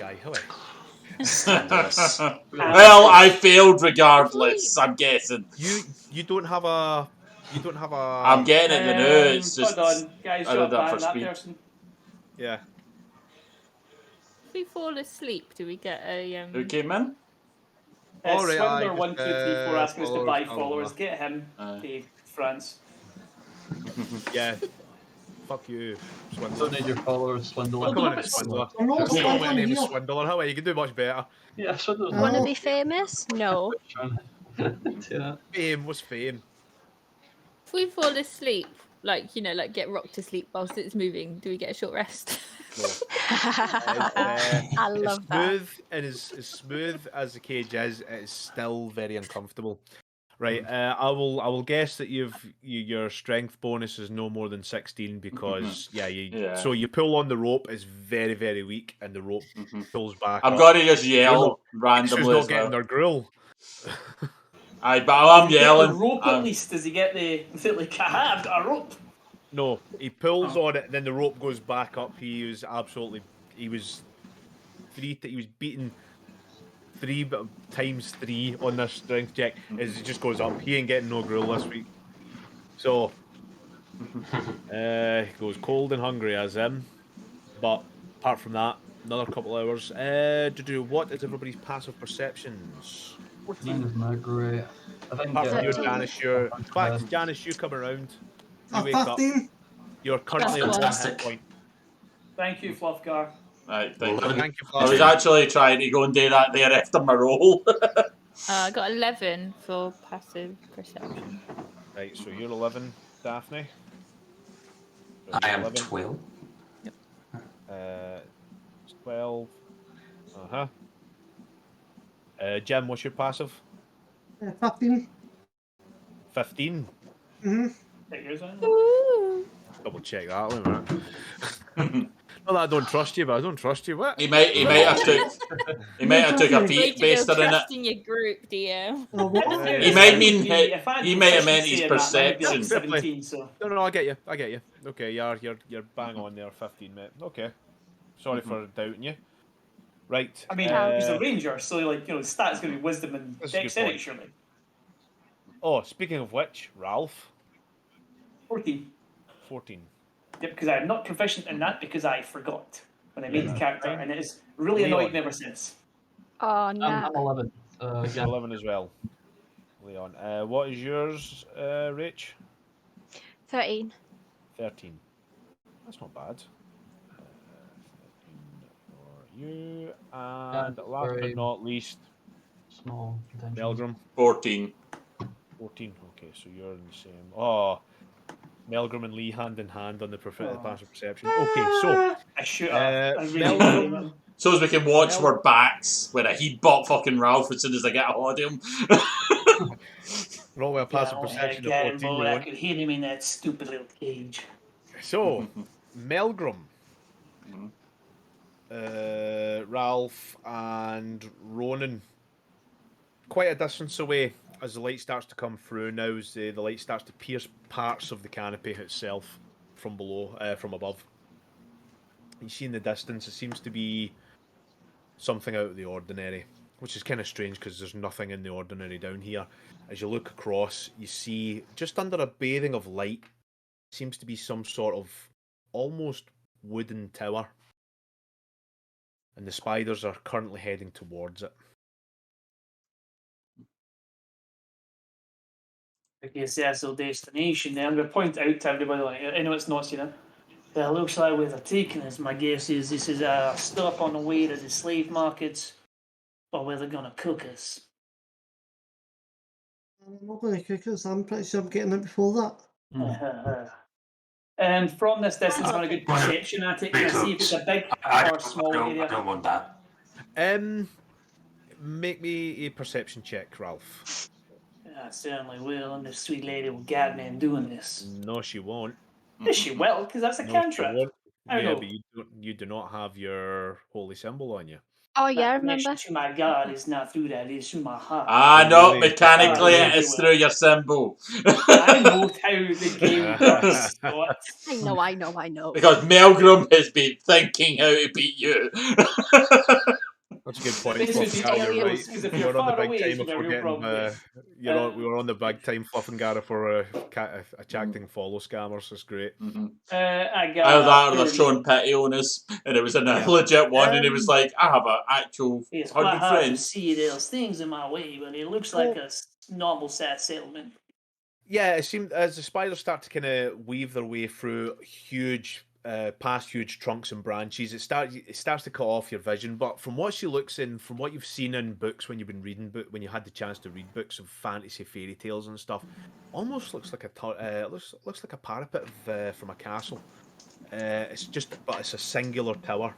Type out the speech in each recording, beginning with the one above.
guy. How are Scandalous. Well, I failed regardless. I'm guessing. you don't have a I'm getting it now. It's just Hold on, guys, I shut did that for ban that speed. person. yeah. If we fall asleep, do we get a Who came in? All right, Swindler just, 1, 2, 3, 4 asking us to followers, buy blah, blah, followers. blah. Get him to France. Yeah. Fuck you, Swindler. Don't need your followers, Swindler. Come on, Swindler. I'm not Just call my name is here. Swindler. How are you? You can do much better. Yeah, Swindler's Oh. Want to be famous? No. yeah. Fame was fame. If we fall asleep, like get rocked to sleep whilst it's moving, do we get a short rest? I love that. Smooth and as smooth as the cage is, it is still very uncomfortable. Right, I will guess that your strength bonus is no more than 16 because so you pull on the rope is very, very weak and the rope pulls back. I've got to just yell randomly. Not as getting well. their grill. But I'm yelling. The rope at least. Does he get the like? I've got a rope. No, he pulls on it, and then the rope goes back up. He was beaten 3 times 3 on this strength check as it just goes up. He ain't getting no grill this week. So he goes cold and hungry as him. But apart from that, another couple hours. What is everybody's passive perceptions? 14 is not great. I think Apart from you, 13. Janice, in fact, Janice, you come around. You wake up. 15. You're currently on that hit point. Thank you, Fluffgar. Right, thank you. Thank you, I was actually trying to go and do that there after my roll. I got 11 for passive perception. Right, so you're 11, Daphne. I am 11. 12. 12. Jim, what's your passive? 15. 15. Take yours on. Double check that one, man. Not that I don't trust you, but I don't trust you. What? He might have took a feet baster in it. Trust in your group, DM. He might mean If I had he might have meant proficiency his in that, mine would be like perception. 17, so. No, I get you. Okay, you're bang on there, 15, mate. Okay. Sorry for doubting you. Right. I mean, he's a ranger, so the stat's going to be wisdom and That's a good dexterity, point. surely. Oh, speaking of which, Ralph, 14. 14. Yep, because I am not proficient in that because I forgot when I made the character, and it has really annoyed me ever since. Oh, no. I'm 11. Yeah. 11 as well. Leon. What is yours, Rach? 13. 13. That's not bad. 13 for you. And last but very not least, Small contention. Melgrim. 14. 14. Okay, so you're in the same. Oh, Melgrim and Lee hand in hand on the passive perception. Okay, so I should have. I really Melgrim. So as we can watch our backs when he'd bought fucking Ralph as soon as I get a hold of him. Roll with a passive perception of 14. You I want. could hear him in that stupid little cage. So, Melgrim, Ralph, and Ronan, quite a distance away as the light starts to come through. Now, as the light starts to pierce parts of the canopy itself from below, from above. You see in the distance, it seems to be something out of the ordinary, which is kind of strange because there's nothing in the ordinary down here. As you look across, you see just under a bathing of light seems to be some sort of almost wooden tower, and the spiders are currently heading towards it. Okay, so that's our destination. Now I'm going to point out to everybody, like, I know it's not, it looks like where they're taking us. My guess is this is a stop on the way to the slave markets, or where they're going to cook us. I'm not going to cook us. I'm pretty sure I'm getting it before that. And from this distance, I'm going to good perception at it. Can I see if it's a big or small I area? don't want that. Make me a perception check, Ralph. I certainly will, and the sweet lady will guide me in doing this. No, she won't. Yes, she will, because that's a No, she cantrip. won't. I Yeah, know. but you do not have your holy symbol on you. Oh, yeah, I That remember. connection to my God is not through that, it's through my heart. No, Really? mechanically it is through your symbol. I know how the game works, Scott. I know. Because Melgrim has been thinking how to beat you. That's a good point. This would be Fluffingara, you're ideal, right. 'cause if We you're were on the far big away, time you'd have before no getting. problem with. We were on the big time Fluffingara for attracting scammers. That's great. I got Either that or they're 30. showing pity on us, and it was a Yeah. legit one, and it was like, I have an actual It's quite 100 hard to friends. see. There's things in my way, but it looks like a normal set settlement. Yeah, it seemed as the spiders start to kind of weave their way through past huge trunks and branches. It starts to cut off your vision. But from what she looks in, from what you've seen in books when you've been reading when you had the chance to read books of fantasy fairy tales and stuff, almost looks like looks like a parapet from a castle. But it's a singular tower.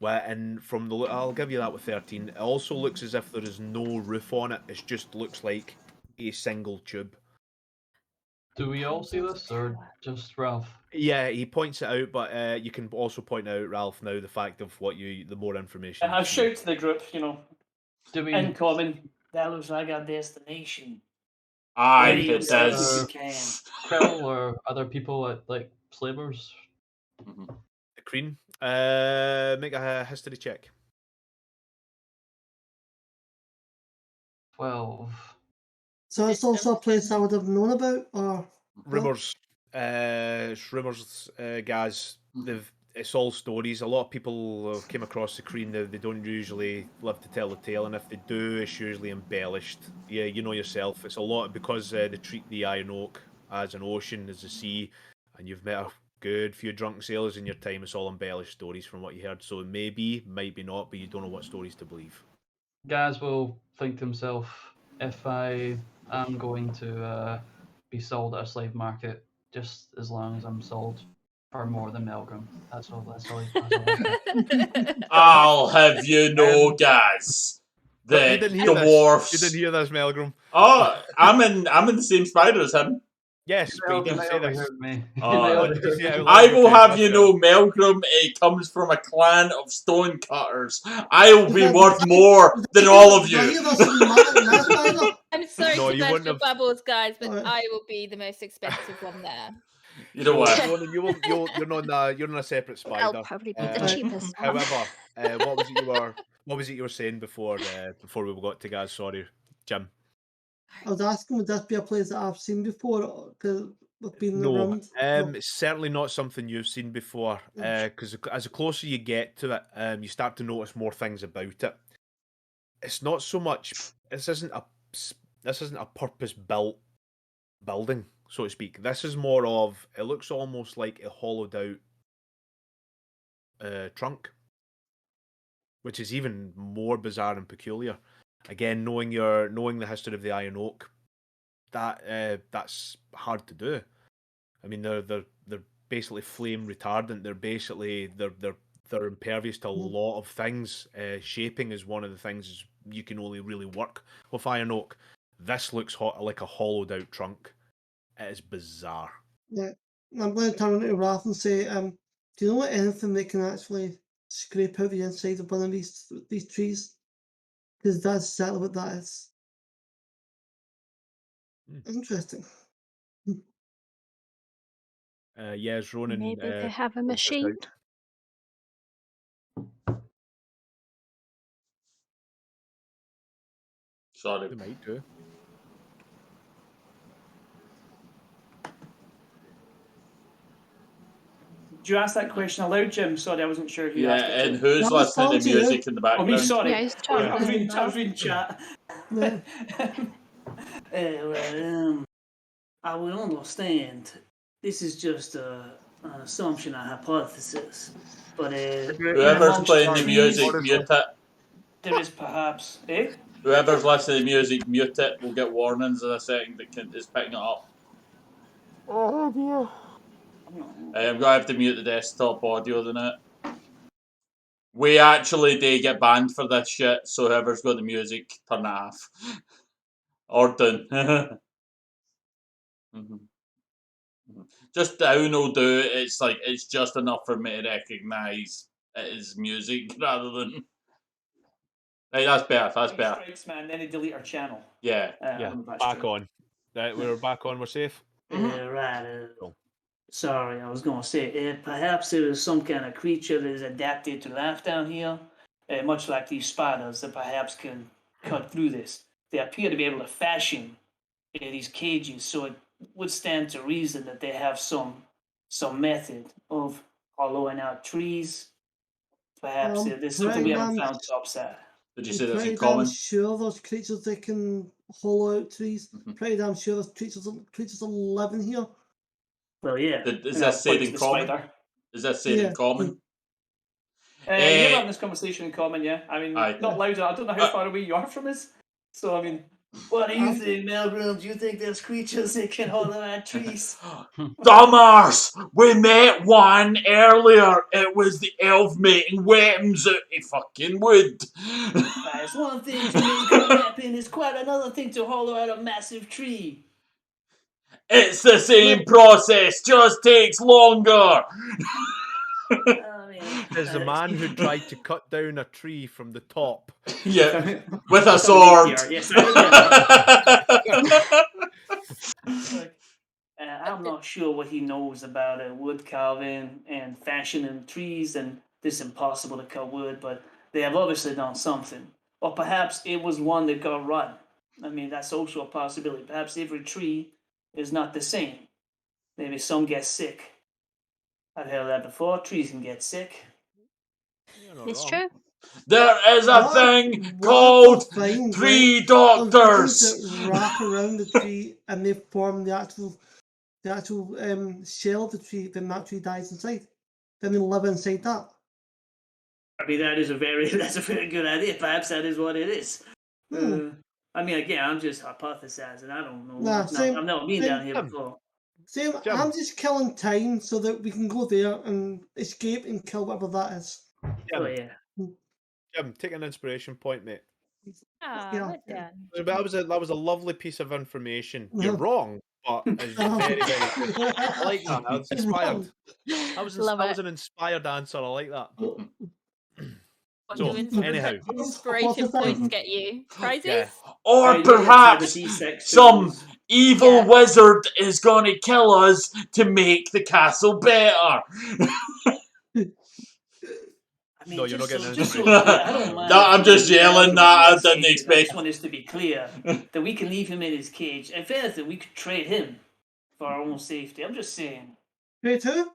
And from I'll give you that with 13. It also looks as if there is no roof on it. It just looks like a single tube. Do we all see this, or just Ralph? Yeah, he points it out, but you can also point out, Ralph, now the fact of the more information. I shout to the group, Do we? incoming. That looks like our destination. Aye, Ready it as soon as does. you can. Phil or other people at like slavers? The Queen. Make a history check. 12. So it's also a place I would have known about, or Rumors. It's rumors, guys. It's all stories. A lot of people have came across the Queen. They don't usually live to tell the tale, and if they do, it's usually embellished. Yeah, you know yourself. It's a lot because they treat the Iron Oak as an ocean, as a sea, and you've met a good few drunken sailors in your time. It's all embellished stories from what you heard. So maybe, might be not, but you don't know what stories to believe. Gaz will think to himself, if I am going to be sold at a slave market, just as long as I'm sold for more than Melgrim. That's all. That's all. I'll have you know, guys, But the you didn't hear dwarfs. this. You didn't hear this, Melgrim. Oh, I'm in the same spider as him. Yes, but you didn't say this. Me. Oh, Did you say it out I loud? will Okay, have that's you fair. know, Melgrim comes from a clan of stonecutters. I'll be worth more than all of Did I you. hear this in my spider? I'm sorry No, to you burst wouldn't your have- bubbles, guys, but Alright. I will be the most expensive one there. You know what? Ronan, you're on a separate spider. I'll probably be the Uh, cheapest one. However, what was it you were saying before we got to Gaz? Sorry, Jim. I was asking, would this be a place that I've seen before? Because we've been No, around. it's certainly not something you've seen before. Because as the closer you get to it, you start to notice more things about it. It's not so much. This isn't a purpose-built building, so to speak. This is more of. It looks almost like a hollowed-out trunk, which is even more bizarre and peculiar. Again, knowing the history of the Iron Oak, that's hard to do. I mean, they're basically flame retardant. They're impervious to a lot of things. Shaping is one of the things you can only really work with Iron Oak. This looks like a hollowed out trunk. It is bizarre. Yeah. I'm going to turn to Ralph and say, do you know anything that can actually scrape out the inside of one of these trees? Because that's exactly what that is. Interesting. Yes, Ronan. Maybe they have a points this machine. out. Sorry. They might do. Did you ask that question aloud, Jim? Sorry, I wasn't sure who Yeah, asked it. and who's That was listening to faulty, yeah. music in the Oh, me, background? sorry. Yeah, he's talking I was about reading, that. I was reading chat. Yeah. I would understand. This is just an assumption, a hypothesis. But Whoever's amongst playing the trees, music, mute it. there is perhaps. Eh? Whoever's listening to the music, mute it. We'll get warnings in a second that is picking it up. Oh dear. I'm gonna have to mute the desktop audio than it. We actually do get banned for this shit, so whoever's got the music, turn it off. Or done. Just down will do. It's just enough for me to recognise it is music rather than. Right, that's better. That's better. Strikes, man. Then they delete our channel. Yeah. Yeah, I'm back on. Right, we're back on. We're safe. Right. Cool. Sorry, I was going to say, perhaps there is some kind of creature that is adapted to life down here. much like these spiders that perhaps can cut through this. They appear to be able to fashion these cages, so it would stand to reason that they have some method of hollowing out trees. Perhaps there's something we haven't found topside. Did you I'm say that's pretty in damn common? sure there's creatures that can hollow out trees. Mhm. Pretty damn sure there's creatures are living here. Well, yeah. Is And that I'll said point in to the common? spider. Is that said Yeah. in common? You're having this conversation in common, yeah? I mean, Aye. not loud. I don't know how far away you are from us. So, I mean, what do you I'm- think, Melgrim? Do you think there's creatures that can hollow out trees? Dummers! We met one earlier. It was the elf making weapons out of fucking wood. It's one thing to make a weapon, it's quite another thing to hollow out a massive tree. It's the same process, just takes longer. I mean, There's a man who tried to cut down a tree from the top. Yeah, with a sword. Yes, I remember. Look, I'm not sure what he knows about wood carving and fashioning trees and this impossible to cut wood, but they have obviously done something. Or perhaps it was one that got rotten. I mean, that's also a possibility. Perhaps every tree is not the same. Maybe some get sick. I've heard that before. Trees can get sick. You're not It's wrong. true. There is a What- thing what called the thing, tree right? There's doctors. things that wrap around the tree and they form the actual shell of the tree. Then that tree dies inside. Then they live inside that. I mean, that's a very good idea. Perhaps that is what it is. I mean, again, I'm just hypothesizing. I don't know. Nah, same- I've never been same- down here before. Same, Jim. I'm just killing time so that we can go there and escape and kill whatever that is. Oh, yeah. Jim, take an inspiration point, mate. Ah, Yeah. well done. That was a lovely piece of information. You're Yeah. wrong, but it's very, very. I like that. I was inspired. That was Love that it. was an inspired answer. I like that. What So, do anyhow. inspiration points get you? Prizes? Yeah. Or perhaps some evil wizard is gonna kill us to make the castle better. I mean, No, you're not getting an just so inspiration. clear, I don't mind No, if I'm we just leave yelling him that. in I his didn't cage. expect- I just want us to be clear that we can leave him in his cage. If anything, we could trade him for our own safety. I'm just saying. Wait, who?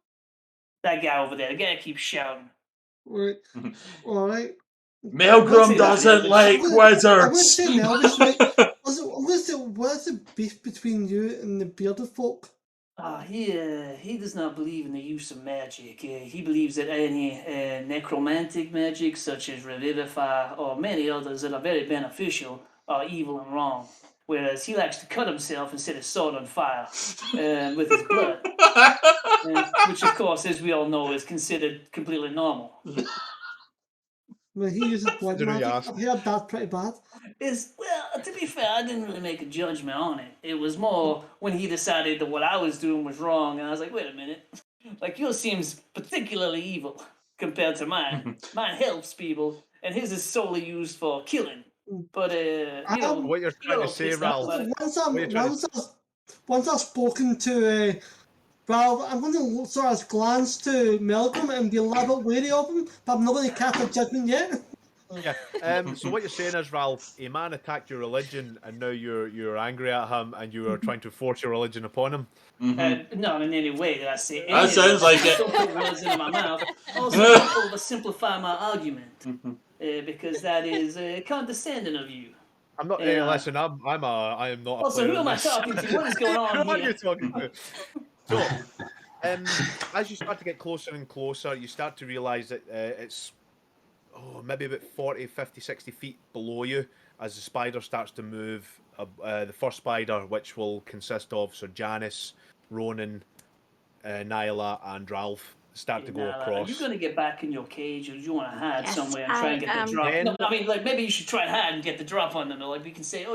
That guy over there, the guy that keeps shouting. Right. Alright. Melgrim doesn't like I would say wizards. Melvis, right? What's the beef between you and the bearded folk? He does not believe in the use of magic. He believes that any necromantic magic, such as Revivify or many others that are very beneficial, are evil and wrong. Whereas he likes to cut himself and set his sword on fire with his blood, which, of course, as we all know, is considered completely normal. When he uses blood Considering you magic, asked. I've heard that's pretty bad. Well, to be fair, I didn't really make a judgment on it. It was more when he decided that what I was doing was wrong, and I was like, wait a minute. Like, yours seems particularly evil compared to mine. Mine helps people, and his is solely used for killing. But, you know, What you're trying to say, pissed off Ralph? about it. Once I've spoken to Ralph, I'm going to sort of glance to Malcolm and be a little bit wary of him, but I'm not going to cast a judgment yet. Yeah. So what you're saying is, Ralph, a man attacked your religion, and now you're angry at him, and you are trying to force your religion upon him. Not in any way did I say any That of sounds this. like it. Don't put words into my mouth. Also, don't oversimplify my argument, because that is condescending of you. I'm not. Listen, I am not. Also, a player who am in I this. talking to? What is going on Who are here? you talking to? So, as you start to get closer and closer, you start to realise that it's maybe about 40, 50, 60 feet below you as the spider starts to move. The first spider, which will consist of Sir Janice, Ronan, Nyla, and Ralph, start to go Are across. you going to get back in your cage, or do you want to hide Yes, somewhere and try and get I the drop? am. No, I mean, like, maybe you should try and hide and get the drop on them. Like, we can say, oh,